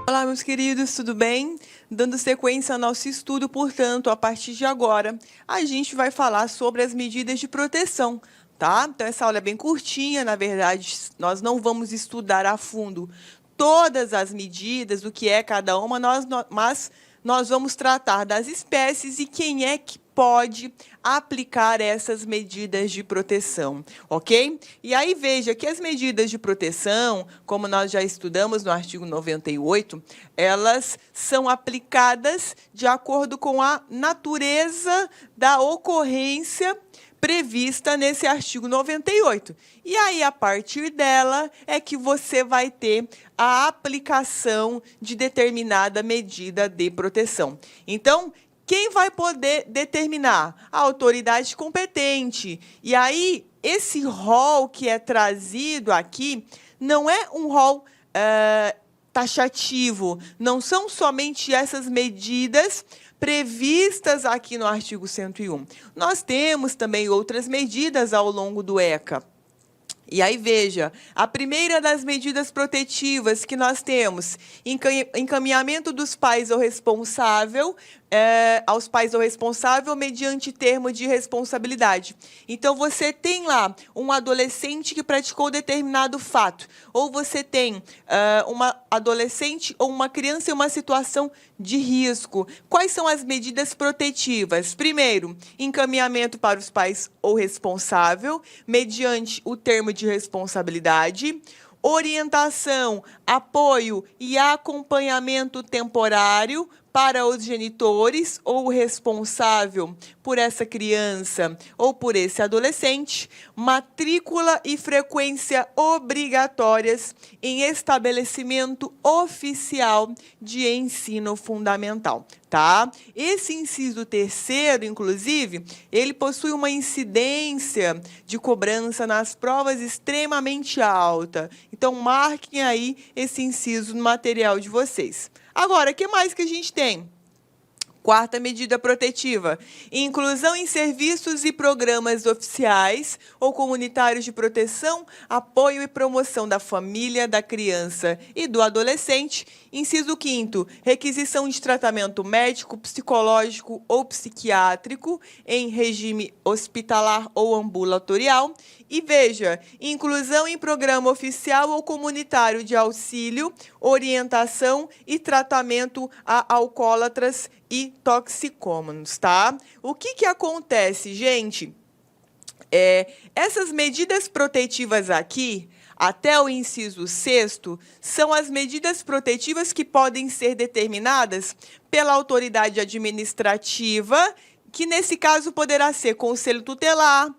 Olá, meus queridos, tudo bem? Dando sequência ao nosso estudo, portanto, a partir de agora, a gente vai falar sobre as medidas de proteção, tá? Então, essa aula é bem curtinha, na verdade, nós não vamos estudar a fundo todas as medidas, o que é cada uma, mas nós vamos tratar das espécies e quem é que pode aplicar essas medidas de proteção, ok? E aí, veja que as medidas de proteção, como nós já estudamos no artigo 98, elas são aplicadas de acordo com a natureza da ocorrência prevista nesse artigo 98. E aí, a partir dela, é que você vai ter a aplicação de determinada medida de proteção. Então, quem vai poder determinar? A autoridade competente. E aí, esse rol que é trazido aqui não é um rol taxativo, não são somente essas medidas previstas aqui no artigo 101. Nós temos também outras medidas ao longo do ECA. E aí, veja, a primeira das medidas protetivas que nós temos, encaminhamento dos pais ao responsável, aos pais ao responsável mediante termo de responsabilidade. Então, você tem lá um adolescente que praticou determinado fato, ou você tem uma adolescente ou uma criança em uma situação de risco. Quais são as medidas protetivas? Primeiro, encaminhamento para os pais ou responsável, mediante o termo de responsabilidade, orientação, apoio e acompanhamento temporário para os genitores ou responsável por essa criança ou por esse adolescente, matrícula e frequência obrigatórias em estabelecimento oficial de ensino fundamental, tá? Esse inciso terceiro, inclusive, ele possui uma incidência de cobrança nas provas extremamente alta. Então, marquem aí esse inciso no material de vocês. Agora, o que mais que a gente tem? Quarta medida protetiva, inclusão em serviços e programas oficiais ou comunitários de proteção, apoio e promoção da família, da criança e do adolescente. Inciso 5º, requisição de tratamento médico, psicológico ou psiquiátrico em regime hospitalar ou ambulatorial. E veja, inclusão em programa oficial ou comunitário de auxílio, orientação e tratamento a alcoólatras e toxicômanos, tá? O que acontece, gente? Essas medidas protetivas aqui, até o inciso 6º, são as medidas protetivas que podem ser determinadas pela autoridade administrativa, que nesse caso poderá ser conselho tutelar,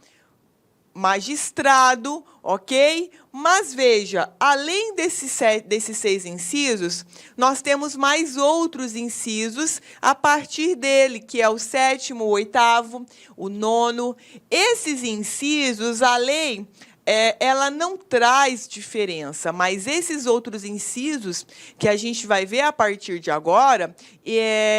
magistrado, ok? Mas veja, além desses 6 incisos, nós temos mais outros incisos a partir dele, que é o 7º, o 8º, o 9º. Esses incisos, a lei, ela não traz diferença, mas esses outros incisos que a gente vai ver a partir de agora,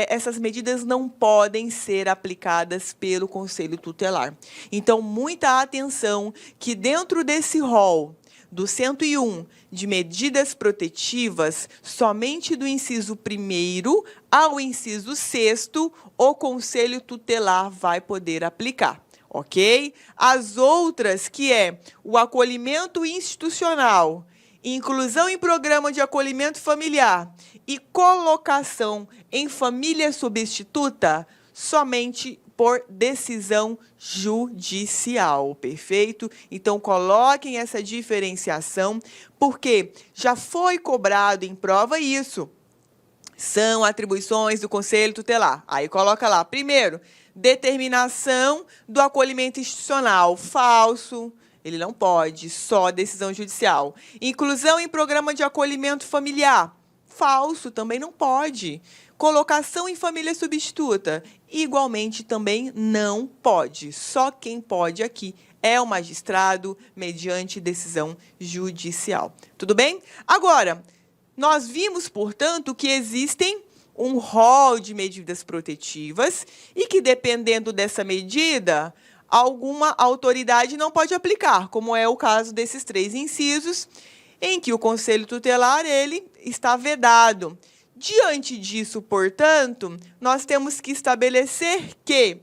essas medidas não podem ser aplicadas pelo Conselho Tutelar. Então, muita atenção que dentro desse rol do 101 de medidas protetivas, somente do inciso 1º ao inciso 6º, o Conselho Tutelar vai poder aplicar. Ok? As outras, que é o acolhimento institucional, inclusão em programa de acolhimento familiar e colocação em família substituta, somente por decisão judicial, perfeito? Então, coloquem essa diferenciação, porque já foi cobrado em prova isso. São atribuições do Conselho Tutelar. Aí, coloca lá, primeiro, determinação do acolhimento institucional, falso, ele não pode, só decisão judicial. Inclusão em programa de acolhimento familiar, falso, também não pode. Colocação em família substituta, igualmente também não pode. Só quem pode aqui é o magistrado, mediante decisão judicial. Tudo bem? Agora, nós vimos, portanto, que existem um rol de medidas protetivas e que, dependendo dessa medida, alguma autoridade não pode aplicar, como é o caso desses 3 incisos, em que o Conselho Tutelar ele está vedado. Diante disso, portanto, nós temos que estabelecer que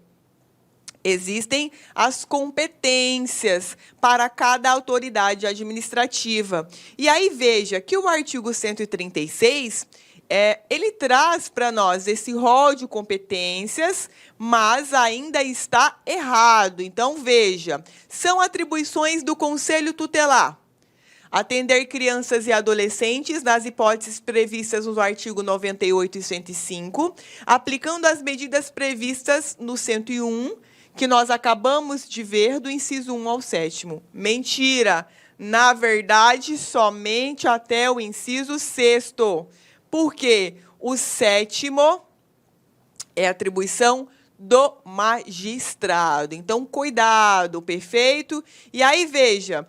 existem as competências para cada autoridade administrativa. E aí veja que o artigo 136, ele traz para nós esse rol de competências, mas ainda está errado. Então, veja, são atribuições do Conselho Tutelar. Atender crianças e adolescentes nas hipóteses previstas no artigo 98 e 105, aplicando as medidas previstas no 101, que nós acabamos de ver do inciso 1 ao 7º. Mentira! Na verdade, somente até o inciso 6º. Porque o 7º é atribuição do magistrado. Então, cuidado, perfeito? E aí, veja,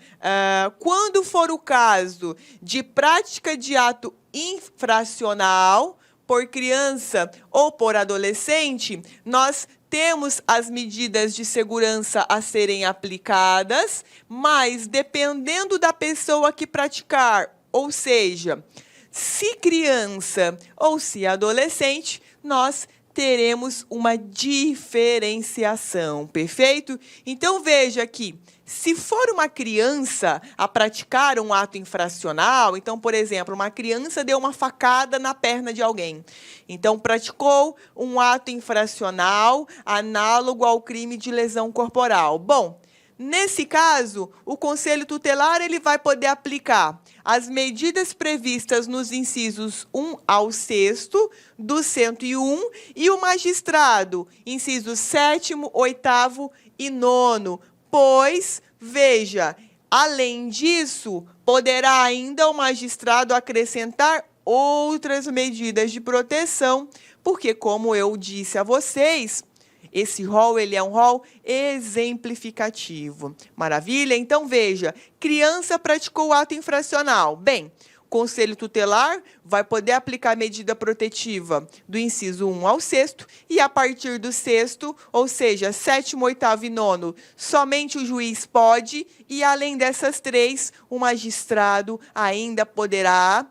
quando for o caso de prática de ato infracional por criança ou por adolescente, nós temos as medidas de segurança a serem aplicadas, mas dependendo da pessoa que praticar, ou seja, se criança ou se adolescente, nós teremos uma diferenciação, perfeito? Então, veja aqui, se for uma criança a praticar um ato infracional, então, por exemplo, uma criança deu uma facada na perna de alguém, então, praticou um ato infracional análogo ao crime de lesão corporal. Bom, nesse caso, o Conselho Tutelar ele vai poder aplicar as medidas previstas nos incisos 1 ao 6º do 101 e o magistrado, incisos 7º, 8º e 9º, pois, veja, além disso, poderá ainda o magistrado acrescentar outras medidas de proteção, porque, como eu disse a vocês, esse rol ele é um rol exemplificativo. Maravilha? Então, veja, criança praticou o ato infracional. Bem, o Conselho Tutelar vai poder aplicar a medida protetiva do inciso 1 ao 6º e, a partir do 6º, ou seja, 7º, 8º e 9º, somente o juiz pode e, além dessas três, o magistrado ainda poderá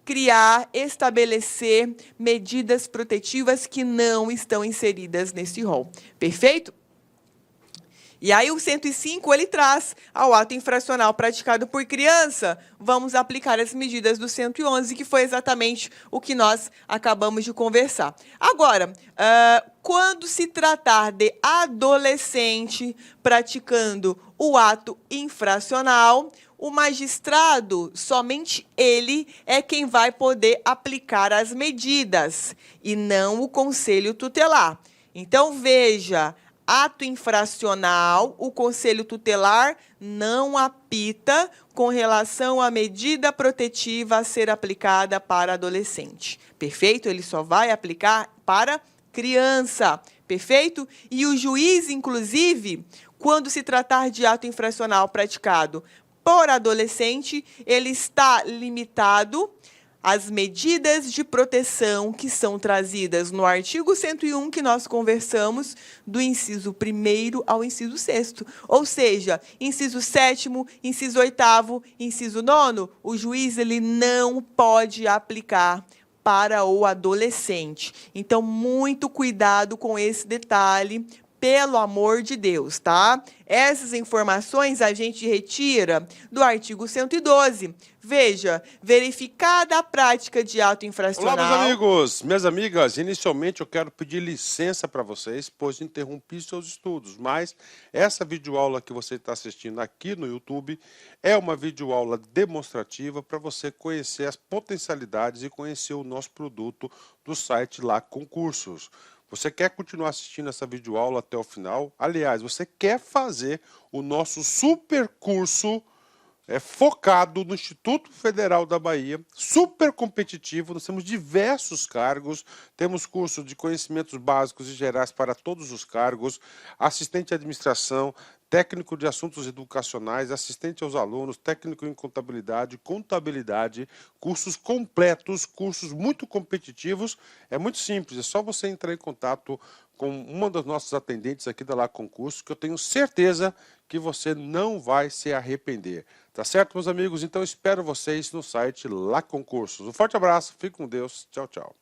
criar, estabelecer medidas protetivas que não estão inseridas nesse rol. Perfeito? E aí o 105, ele traz ao ato infracional praticado por criança, vamos aplicar as medidas do 111, que foi exatamente o que nós acabamos de conversar. Agora, quando se tratar de adolescente praticando o ato infracional, o magistrado, somente ele é quem vai poder aplicar as medidas, e não o Conselho Tutelar. Então, veja, ato infracional, o Conselho Tutelar não apita com relação à medida protetiva a ser aplicada para adolescente. Perfeito? Ele só vai aplicar para criança. Perfeito? E o juiz, inclusive, quando se tratar de ato infracional praticado por adolescente, ele está limitado às medidas de proteção que são trazidas no artigo 101, que nós conversamos, do inciso 1º ao inciso 6º. Ou seja, inciso 7º, inciso 8º, inciso 9º, o juiz ele não pode aplicar para o adolescente. Então, muito cuidado com esse detalhe, pelo amor de Deus, tá? Essas informações a gente retira do artigo 112. Veja, verificada a prática de ato infracional... Olá, meus amigos, minhas amigas. Inicialmente, eu quero pedir licença para vocês, pois interrompi seus estudos. Mas essa videoaula que você está assistindo aqui no YouTube é uma videoaula demonstrativa para você conhecer as potencialidades e conhecer o nosso produto do site Lá Concursos. Você quer continuar assistindo essa videoaula até o final? Aliás, você quer fazer o nosso super curso focado no Instituto Federal da Bahia, super competitivo. Nós temos diversos cargos, temos curso de conhecimentos básicos e gerais para todos os cargos, assistente de administração, técnico de assuntos educacionais, assistente aos alunos, técnico em contabilidade, cursos completos, cursos muito competitivos. É muito simples, é só você entrar em contato com uma das nossas atendentes aqui da Lá Concursos, que eu tenho certeza que você não vai se arrepender. Tá certo, meus amigos? Então espero vocês no site Lá Concursos. Um forte abraço, fique com Deus. Tchau, tchau.